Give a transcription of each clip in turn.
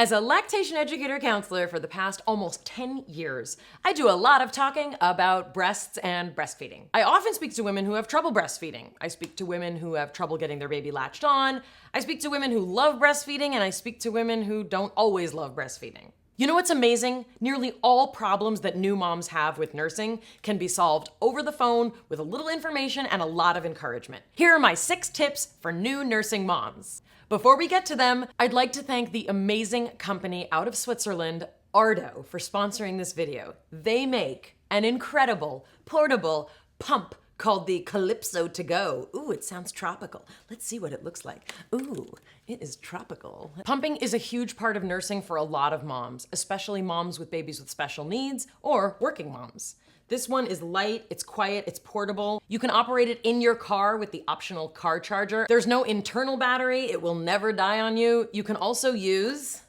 As a lactation educator counselor for the past almost 10 years, I do a lot of talking about breasts and breastfeeding. I often speak to women who have trouble breastfeeding. I speak to women who have trouble getting their baby latched on. I speak to women who love breastfeeding, and I speak to women who don't always love breastfeeding. You know what's amazing? Nearly all problems that new moms have with nursing can be solved over the phone with a little information and a lot of encouragement. Here are my 6 tips for new nursing moms. Before we get to them, I'd like to thank the amazing company out of Switzerland, Ardo, for sponsoring this video. They make an incredible portable pump called the Calypso To Go. Ooh, it sounds tropical. Let's see what it looks like. Ooh, it is tropical. Pumping is a huge part of nursing for a lot of moms, especially moms with babies with special needs or working moms. This one is light, it's quiet, it's portable. You can operate it in your car with the optional car charger. There's no internal battery, it will never die on you. You can also use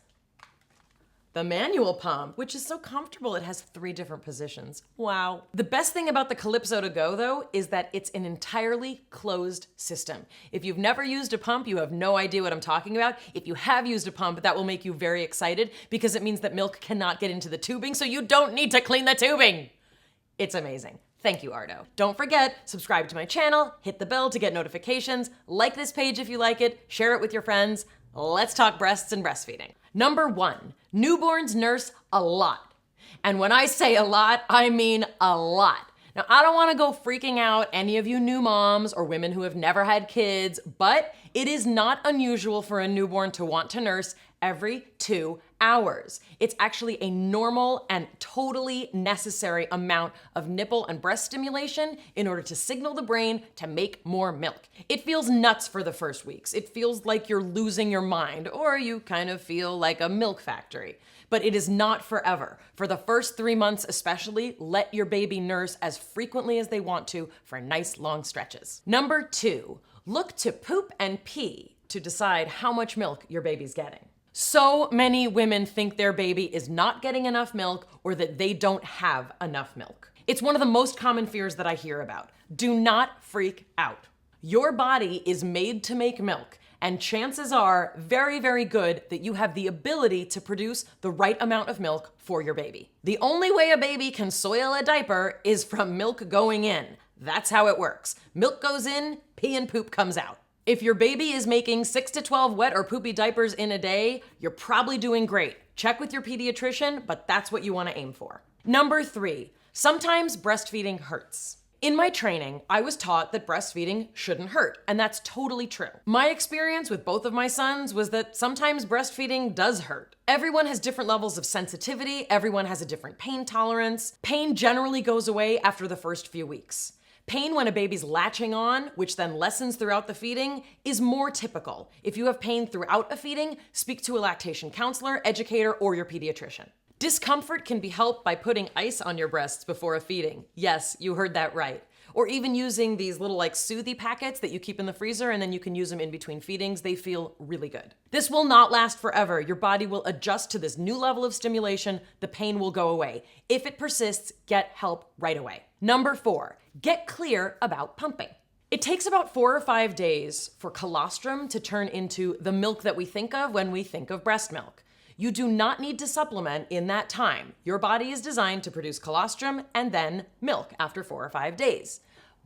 the manual pump, which is so comfortable. It has 3 different positions. Wow. The best thing about the Calypso To Go, though, is that it's an entirely closed system. If you've never used a pump, you have no idea what I'm talking about. If you have used a pump, that will make you very excited because it means that milk cannot get into the tubing, so you don't need to clean the tubing. It's amazing. Thank you, Ardo. Don't forget, subscribe to my channel, hit the bell to get notifications, like this page if you like it, share it with your friends. Let's talk breasts and breastfeeding. Number 1, newborns nurse a lot. And when I say a lot, I mean a lot. Now, I don't want to go freaking out any of you new moms or women who have never had kids, but it is not unusual for a newborn to want to nurse every 2 hours. It's actually a normal and totally necessary amount of nipple and breast stimulation in order to signal the brain to make more milk. It feels nuts for the first weeks. It feels like you're losing your mind, or you kind of feel like a milk factory. But it is not forever. For the first 3 months especially, let your baby nurse as frequently as they want to for nice long stretches. Number 2, look to poop and pee to decide how much milk your baby's getting. So many women think their baby is not getting enough milk or that they don't have enough milk. It's one of the most common fears that I hear about. Do not freak out. Your body is made to make milk, and chances are very, very good that you have the ability to produce the right amount of milk for your baby. The only way a baby can soil a diaper is from milk going in. That's how it works. Milk goes in, pee and poop comes out. If your baby is making 6 to 12 wet or poopy diapers in a day, you're probably doing great. Check with your pediatrician, but that's what you want to aim for. Number 3, sometimes breastfeeding hurts. In my training, I was taught that breastfeeding shouldn't hurt, and that's totally true. My experience with both of my sons was that sometimes breastfeeding does hurt. Everyone has different levels of sensitivity, everyone has a different pain tolerance. Pain generally goes away after the first few weeks. Pain when a baby's latching on, which then lessens throughout the feeding, is more typical. If you have pain throughout a feeding, speak to a lactation counselor, educator, or your pediatrician. Discomfort can be helped by putting ice on your breasts before a feeding. Yes, you heard that right. Or even using these little Soothy packets that you keep in the freezer and then you can use them in between feedings. They feel really good. This will not last forever. Your body will adjust to this new level of stimulation. The pain will go away. If it persists, get help right away. Number 4, get clear about pumping. It takes about 4 or 5 days for colostrum to turn into the milk that we think of when we think of breast milk. You do not need to supplement in that time. Your body is designed to produce colostrum and then milk after 4 or 5 days.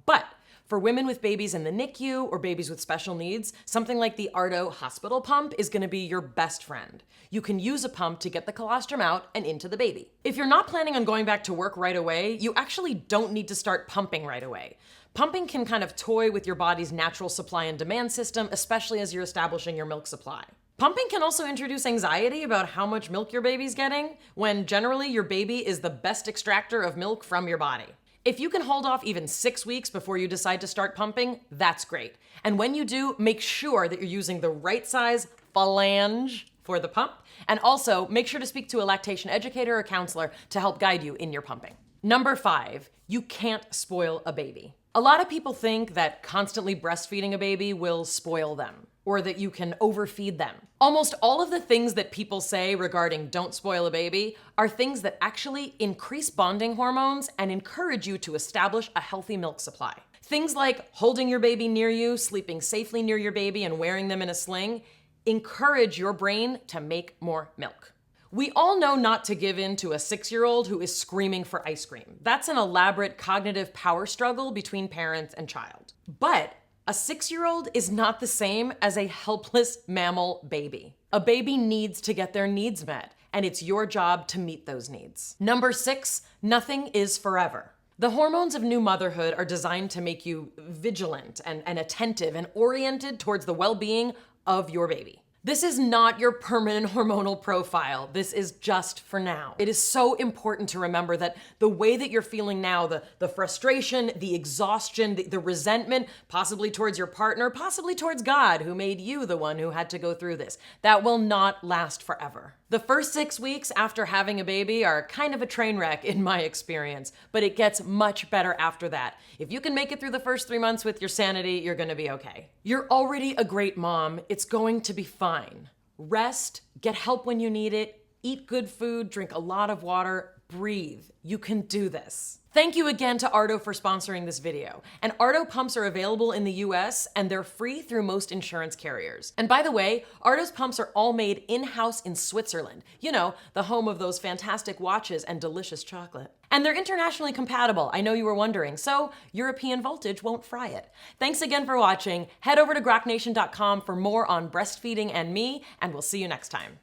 But for women with babies in the NICU or babies with special needs, something like the Ardo hospital pump is going to be your best friend. You can use a pump to get the colostrum out and into the baby. If you're not planning on going back to work right away, you actually don't need to start pumping right away. Pumping can kind of toy with your body's natural supply and demand system, especially as you're establishing your milk supply. Pumping can also introduce anxiety about how much milk your baby's getting, when generally your baby is the best extractor of milk from your body. If you can hold off even 6 weeks before you decide to start pumping, that's great. And when you do, make sure that you're using the right size phalange for the pump, and also make sure to speak to a lactation educator or counselor to help guide you in your pumping. Number 5, you can't spoil a baby. A lot of people think that constantly breastfeeding a baby will spoil them, or that you can overfeed them. Almost all of the things that people say regarding don't spoil a baby are things that actually increase bonding hormones and encourage you to establish a healthy milk supply. Things like holding your baby near you, sleeping safely near your baby, and wearing them in a sling, Encourage your brain to make more milk. We all know not to give in to a 6-year-old who is screaming for ice cream. That's an elaborate cognitive power struggle between parents and child. But a 6-year-old is not the same as a helpless mammal baby. A baby needs to get their needs met, and it's your job to meet those needs. Number 6, nothing is forever. The hormones of new motherhood are designed to make you vigilant and attentive and oriented towards the well-being of your baby. This is not your permanent hormonal profile. This is just for now. It is so important to remember that the way that you're feeling now, the frustration, the exhaustion, the resentment, possibly towards your partner, possibly towards God, who made you the one who had to go through this, that will not last forever. The first 6 weeks after having a baby are kind of a train wreck in my experience, but it gets much better after that. If you can make it through the first 3 months with your sanity, you're gonna be okay. You're already a great mom. It's going to be fine. Rest, get help when you need it, eat good food, drink a lot of water, breathe. You can do this. Thank you again to Ardo for sponsoring this video. And Ardo pumps are available in the US and they're free through most insurance carriers. And by the way, Ardo's pumps are all made in-house in Switzerland. You know, the home of those fantastic watches and delicious chocolate. And they're internationally compatible, I know you were wondering, so European voltage won't fry it. Thanks again for watching. Head over to groknation.com for more on breastfeeding and me, and we'll see you next time.